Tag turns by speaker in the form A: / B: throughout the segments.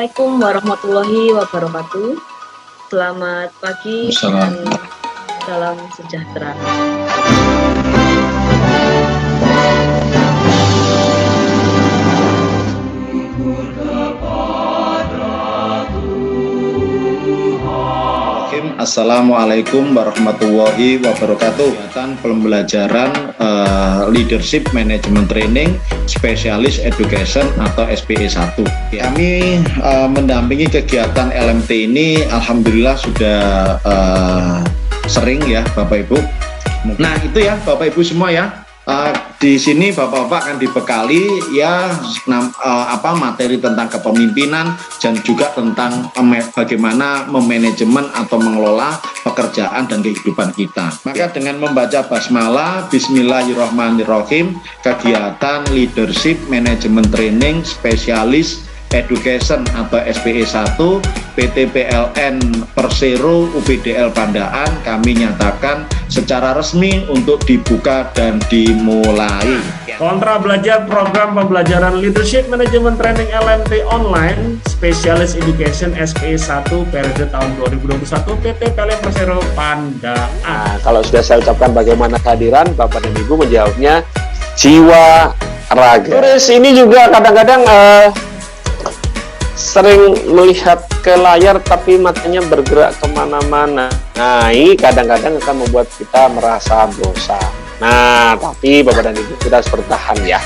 A: Assalamualaikum warahmatullahi wabarakatuh. Selamat pagi dan salam sejahtera.
B: Assalamualaikum warahmatullahi wabarakatuh. Kegiatan pembelajaran Leadership Management Training Specialist Education atau SPE 1. Kami mendampingi kegiatan LMT ini alhamdulillah sudah sering ya Bapak Ibu. Nah itu ya Bapak Ibu semua ya. Di sini Bapak-bapak akan dibekali ya materi tentang kepemimpinan dan juga tentang bagaimana memanajemen atau mengelola pekerjaan dan kehidupan kita. Maka dengan membaca basmalah, Bismillahirrahmanirrahim, kegiatan Leadership Management Training Specialist Education atau SPE 1 PT PLN Persero UPDL Pandaan kami nyatakan secara resmi untuk dibuka dan dimulai.
C: Kontra belajar program pembelajaran Leadership Management Training LMT Online Specialist Education SPE 1 periode tahun 2021 PT PLN Persero Pandaan.
D: Nah, kalau sudah saya ucapkan bagaimana kehadiran, Bapak dan Ibu menjawabnya jiwa raga. Terus ini juga kadang-kadang sering melihat ke layar tapi matanya bergerak kemana-mana. Nah ini kadang-kadang akan membuat kita merasa bosan. Nah tapi Bapak dan Ibu kita harus bertahan ya.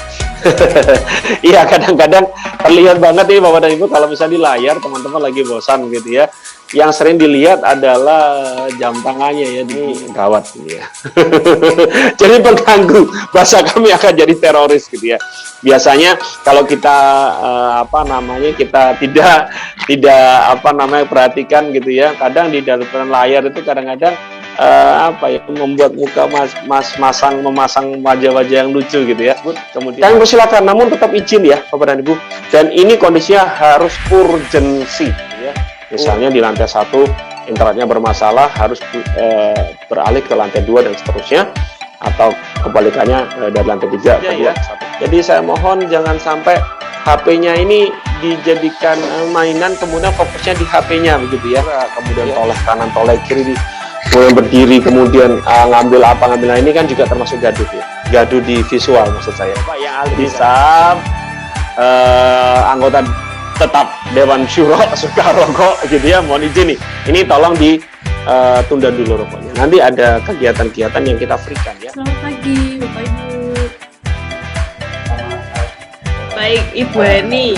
D: Iya kadang-kadang terlihat banget nih Bapak dan Ibu kalau misalnya di layar teman-teman lagi bosan gitu ya. Yang sering dilihat adalah jam tangannya ya, di gawat gitu ya. Jadi pengganggu, bahasa kami akan jadi teroris gitu ya. Biasanya kalau kita kita tidak perhatikan gitu ya. Kadang di dalam layar itu kadang-kadang membuat muka memasang wajah-wajah yang lucu gitu ya. Kemudian kami persilakan, namun tetap izin ya Bapak dan Ibu. Dan ini kondisinya harus urgensi ya. Misalnya di lantai 1 internetnya bermasalah, harus beralih ke lantai 2 dan seterusnya, atau kebalikannya dari lantai 3 ke 2. Jadi saya mohon jangan sampai HP-nya ini dijadikan mainan, kemudian fokusnya di HP-nya begitu ya. Kemudian toleh kanan, toleh kiri, kemudian berdiri, kemudian ngambil ini kan juga termasuk gaduh ya. Gaduh di visual maksud saya. Pak yang bisa anggota tetap Dewan Syuro suka rokok gitu ya, mohon izin nih. Ini tolong ditunda dulu rokoknya. Nanti ada kegiatan-kegiatan yang kita berikan ya.
A: Selamat pagi Bapak Ibu. Baik Ibu Eni.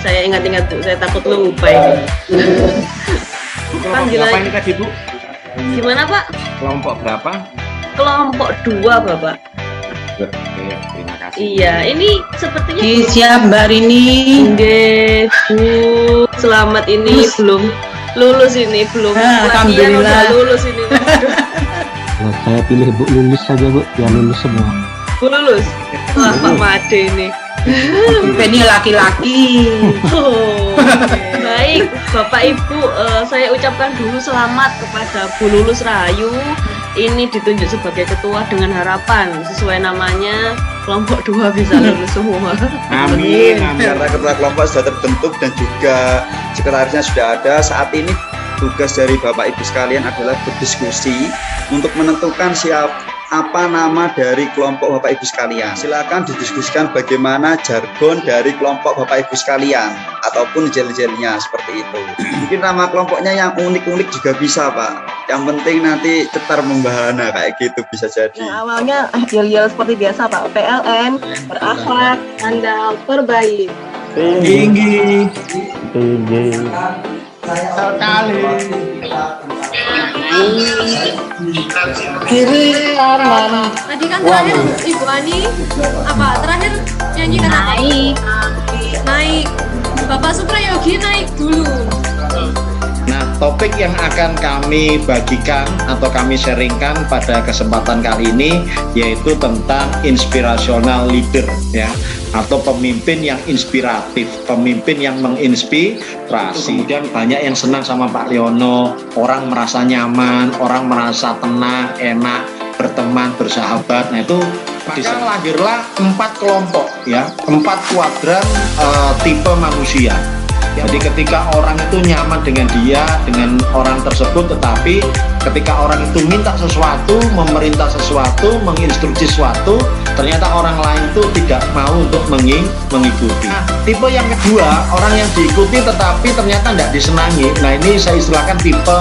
A: Saya ingat-ingat Bu, saya takut lupa ini. Panggilan
B: Apa ini tadi Bu?
A: Gimana Pak?
B: Kelompok berapa?
A: Kelompok 2 Bapak.
B: Oke, terima kasih.
A: Iya, ini sepertinya
E: siap Mbak Rini.
A: Nggih, Bu. Selamat ini belum lulus ini, belum pelatihan udah lulus ini.
F: Nah, saya pilih Bu lulus saja Bu, yang lulus semua.
A: Bu lulus? Wah, Pak Made ini.
E: Ini laki-laki.
A: Oh, baik, Bapak Ibu, saya ucapkan dulu selamat kepada Bu Lulus Rahayu. Ini ditunjuk sebagai ketua dengan harapan sesuai namanya kelompok 2 bisa lulus semua.
B: Amin.
G: Karena ketua kelompok sudah terbentuk dan juga sekretarisnya sudah ada. Saat ini tugas dari Bapak Ibu sekalian adalah berdiskusi untuk menentukan apa nama dari kelompok Bapak Ibu sekalian. Silakan didiskusikan bagaimana jargon dari kelompok Bapak Ibu sekalian ataupun jel-jelnya seperti itu. Mungkin nama kelompoknya yang unik-unik juga bisa Pak. Yang penting nanti cetar membahana kayak gitu bisa jadi.
H: Yang awalnya yel-yel seperti biasa Pak. PLN, berakhlak, andal, terbaik.
F: Tinggi.
H: Sekali. Kiri kanan.
I: Tadi kan terakhir Ibu Ani terakhir nyanyi kan naik. Bapak Suprayogi naik dulu.
B: Nah, topik yang akan kami bagikan atau kami sharingkan pada kesempatan kali ini yaitu tentang inspirational leader ya, atau pemimpin yang inspiratif, pemimpin yang menginspirasi. Kemudian banyak yang senang sama Pak Liono, orang merasa nyaman, orang merasa tenang, enak berteman, bersahabat. Nah itu maka lahirlah 4 kelompok ya, 4 kuadran tipe manusia. Jadi ketika orang itu nyaman dengan dia, dengan orang tersebut, tetapi ketika orang itu minta sesuatu, memerintah sesuatu, menginstruksi sesuatu, ternyata orang lain itu tidak mau untuk mengikuti. Nah, tipe yang kedua, orang yang diikuti tetapi ternyata tidak disenangi. Nah, ini saya istilahkan tipe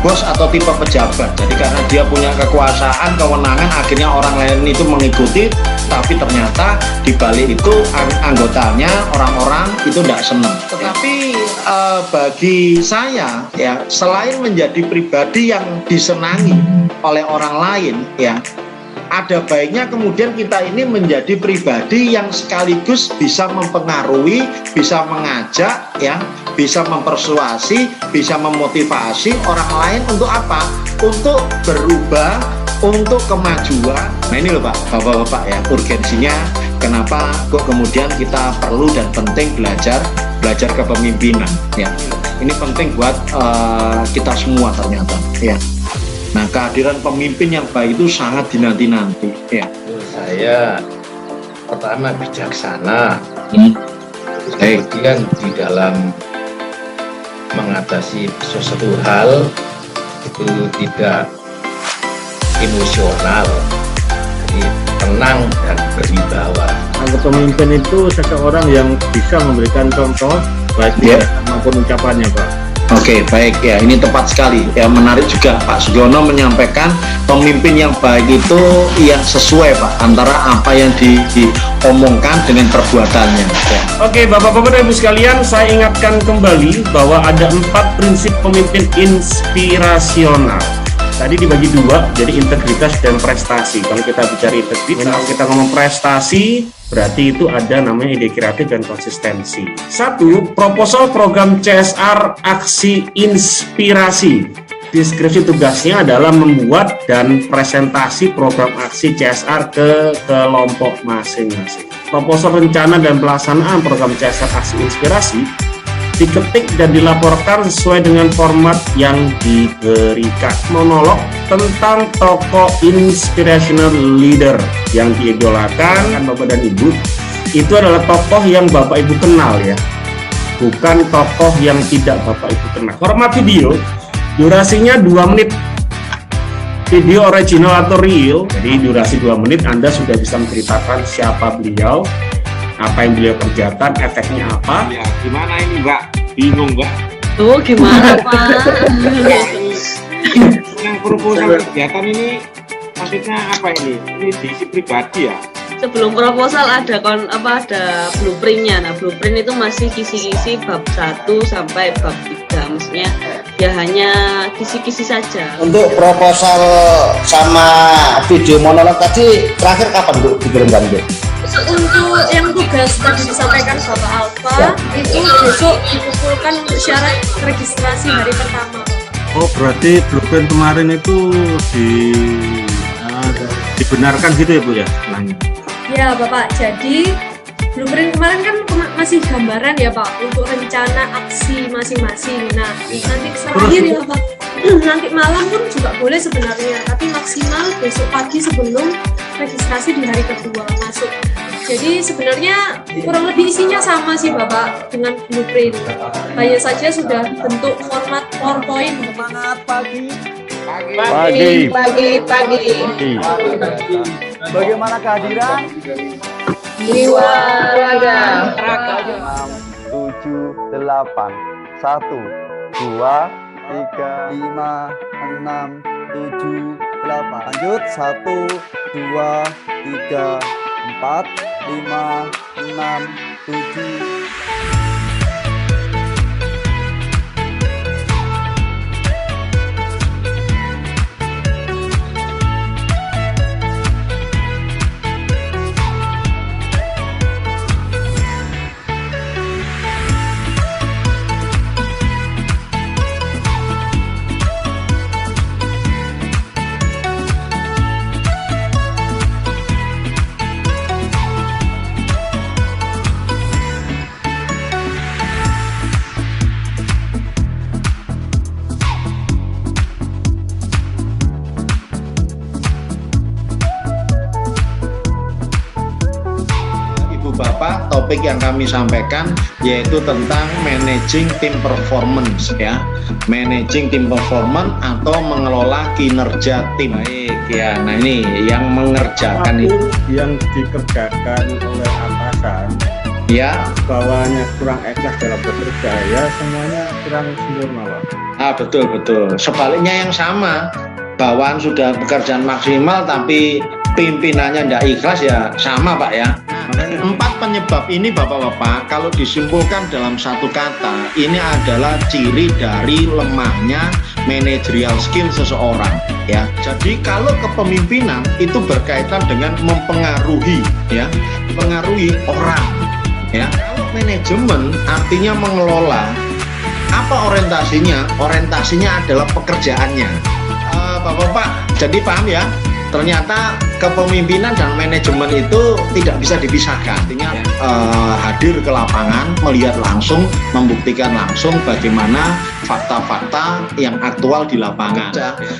B: bos atau tipe pejabat. Jadi karena dia punya kekuasaan, kewenangan, akhirnya orang lain itu mengikuti, tapi ternyata di balik itu anggotanya, orang-orang itu tidak senang. Tetapi bagi saya ya, selain menjadi pribadi yang disenangi oleh orang lain ya, ada baiknya kemudian kita ini menjadi pribadi yang sekaligus bisa mempengaruhi, bisa mengajak ya, bisa mempersuasi, bisa memotivasi orang lain untuk apa? Untuk berubah, untuk kemajuan. Nah ini loh Pak, Bapak-bapak ya, urgensinya kenapa kok kemudian kita perlu dan penting belajar kepemimpinan ya. Ini penting buat kita semua ternyata ya. Nah, kehadiran pemimpin yang baik itu sangat dinanti-nanti ya.
J: Saya pertama bijaksana,
B: Kemudian
J: di dalam mengatasi sesuatu hal itu tidak emosional, jadi tenang dan berwibawa.
C: Pemimpin itu seseorang yang bisa memberikan contoh baik maupun ucapannya, Pak.
B: Oke, baik ya, ini tepat sekali ya, menarik juga Pak Sugiono menyampaikan pemimpin yang baik itu yang sesuai Pak antara apa yang diomongkan dengan perbuatannya ya.
C: Oke, Bapak-bapak dan Ibu sekalian, saya ingatkan kembali bahwa ada 4 prinsip pemimpin inspirasional. Tadi dibagi 2, jadi integritas dan prestasi. Kalau kita bicara integritas, kalau kita ngomong prestasi, berarti itu ada namanya ide kreatif dan konsistensi. 1. Proposal program CSR aksi inspirasi. Deskripsi tugasnya adalah membuat dan presentasi program aksi CSR ke kelompok masing-masing. Proposal rencana dan pelaksanaan program CSR aksi inspirasi diketik dan dilaporkan sesuai dengan format yang diberikan. Monolog tentang tokoh inspirational leader yang diidolakan Bapak dan Ibu, itu adalah tokoh yang Bapak Ibu kenal ya, bukan tokoh yang tidak Bapak Ibu kenal. Format video, durasinya 2 menit. Video original atau real, jadi durasi 2 menit Anda sudah bisa menceritakan siapa beliau, apa yang beliau kerjakan, efeknya apa.
D: Ya, gimana ini Mbak? Bingung Mbak?
A: Tuh gimana Pak?
D: Yang proposal kegiatan ini maksudnya apa ini? Ini diisi pribadi ya?
A: Sebelum proposal ada blueprintnya. Nah, blueprint itu masih kisi-kisi bab 1 sampai bab 3. Maksudnya ya hanya kisi-kisi saja.
K: Untuk proposal sama video monolog tadi terakhir kapan Bu dikirimkan Bu?
I: Untuk yang tugas tadi disampaikan Bapak Alfa itu besok dikumpulkan untuk syarat registrasi hari pertama.
C: Oh, berarti blueprint kemarin itu dibenarkan gitu ya Bu ya?
I: Ya Bapak, jadi blueprint kemarin kan masih gambaran ya Pak untuk rencana aksi masing-masing. Nah, nanti terakhir ya Pak, nanti malam pun juga boleh sebenarnya, tapi maksimal besok pagi sebelum registrasi di hari kedua masuk. Jadi sebenarnya kurang lebih isinya sama sih Bapak dengan blueprint. Hanya saja sudah bentuk format PowerPoint.
K: Semangat pagi. Bagaimana kehadiran?
H: Jiwa raga.
K: 6, 7, 8, 1, 2, 3, 5, 6, 7, 8. Lanjut 1, 2, 3, 4, 5, 6, 7.
B: Bapak, topik yang kami sampaikan yaitu tentang managing team performance ya. Managing team performance atau mengelola kinerja tim. Baik ya. Nah, ini yang mengerjakan itu
L: yang dikerjakan oleh atasan
B: ya,
L: bawahnya kurang ikhlas dalam bekerja, ya semuanya kurang sempurna, Pak.
B: Betul. Sebaliknya yang sama, bawahan sudah pekerjaan maksimal tapi pimpinannya tidak ikhlas, ya sama Pak ya. 4 penyebab ini Bapak-Bapak kalau disimpulkan dalam satu kata, ini adalah ciri dari lemahnya managerial skill seseorang ya. Jadi kalau kepemimpinan itu berkaitan dengan mempengaruhi ya, mempengaruhi orang ya. Kalau manajemen artinya mengelola. Apa orientasinya? Orientasinya adalah pekerjaannya. Bapak-bapak, jadi paham ya? Ternyata kepemimpinan dan manajemen itu tidak bisa dipisahkan. Artinya hadir ke lapangan, melihat langsung, membuktikan langsung bagaimana fakta-fakta yang aktual di lapangan.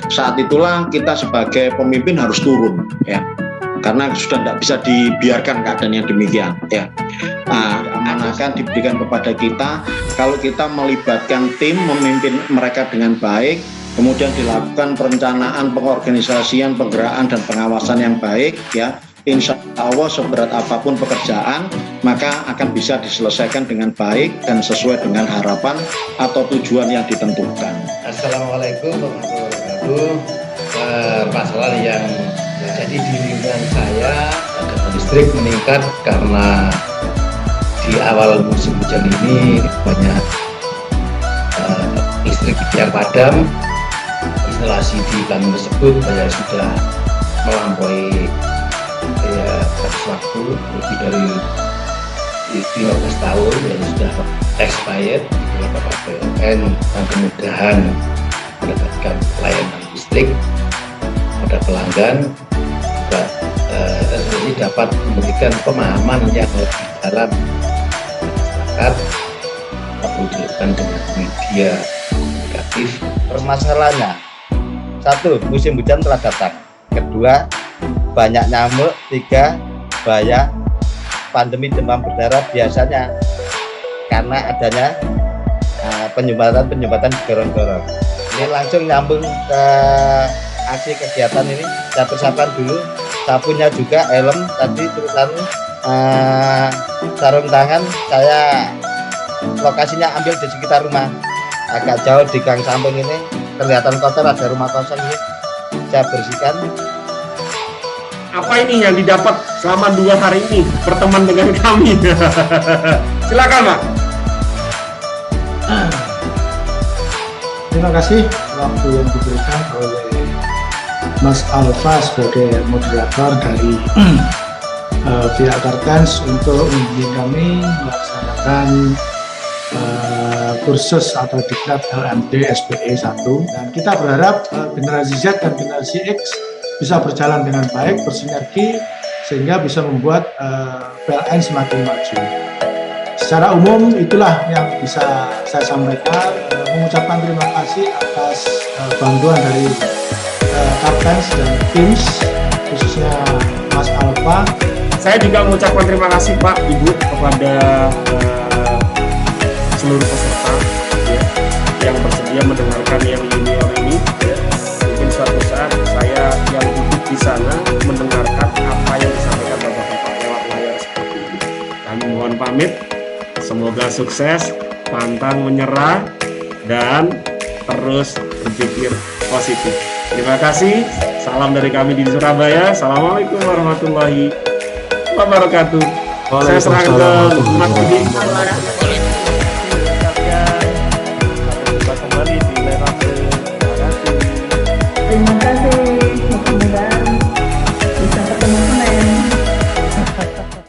B: Saat itulah kita sebagai pemimpin harus turun ya. Karena sudah tidak bisa dibiarkan keadaan yang demikian ya. Akan diberikan kepada kita kalau kita melibatkan tim, memimpin mereka dengan baik, kemudian dilakukan perencanaan, pengorganisasian, penggeraan dan pengawasan yang baik ya. Insya Allah seberat apapun pekerjaan maka akan bisa diselesaikan dengan baik dan sesuai dengan harapan atau tujuan yang ditentukan.
J: Assalamualaikum warahmatullahi wabarakatuh. Masalah yang jadi di lingkungan saya, listrik meningkat karena di awal musim hujan ini banyak listrik yang padam. Instalasi di bangunan tersebut banyak sudah melampaui batas waktu lebih dari 15 tahun dan sudah expired oleh Bapak PLN, dan kemudahan mendapatkan layanan listrik pada pelanggan juga dapat memberikan pemahaman yang lebih dalam masyarakat dilakukan dengan media komunikatif.
K: Permasalahannya, 1. Musim hujan telah datang. 2. Banyak nyamuk. 3. Bahaya pandemi demam berdarah, biasanya karena adanya penyumbatan di gorong-gorong. Ini langsung nyambung ke aksi kegiatan ini. Saya persiapkan dulu sapunya juga, helm tadi, terus sarung tangan. Saya lokasinya ambil di sekitar rumah, agak jauh di gang samping ini, kelihatan kotor, ada rumah kosong ini, saya bersihkan.
C: Apa ini yang didapat selama 2 hari ini berteman dengan kami? Silakan Pak.
L: Terima kasih waktu yang diberikan oleh Mas Alfa sebagai moderator dari pihak Kartens untuk membimbing kami melaksanakan kursus atau diklat LMD SPE 1, dan kita berharap generasi Z dan generasi X bisa berjalan dengan baik, bersinergi sehingga bisa membuat PLN semakin maju. Secara umum itulah yang bisa saya sampaikan. Mengucapkan terima kasih atas bantuan dari Kartens dan Teams, khususnya Mas Alfa.
C: Saya juga mengucapkan terima kasih Pak, Ibu, kepada seluruh peserta ya, yang bersedia mendengarkan yang junior ini ya. Mungkin suatu saat saya yang duduk di sana mendengarkan apa yang disampaikan Bapak-bapak lewat layar seperti ini. Kami mohon pamit, semoga sukses, pantang menyerah dan terus berpikir positif. Terima kasih, salam dari kami di Surabaya. Assalamualaikum warahmatullahi wabarakatuh. Saya serahkan ke Mas Budi.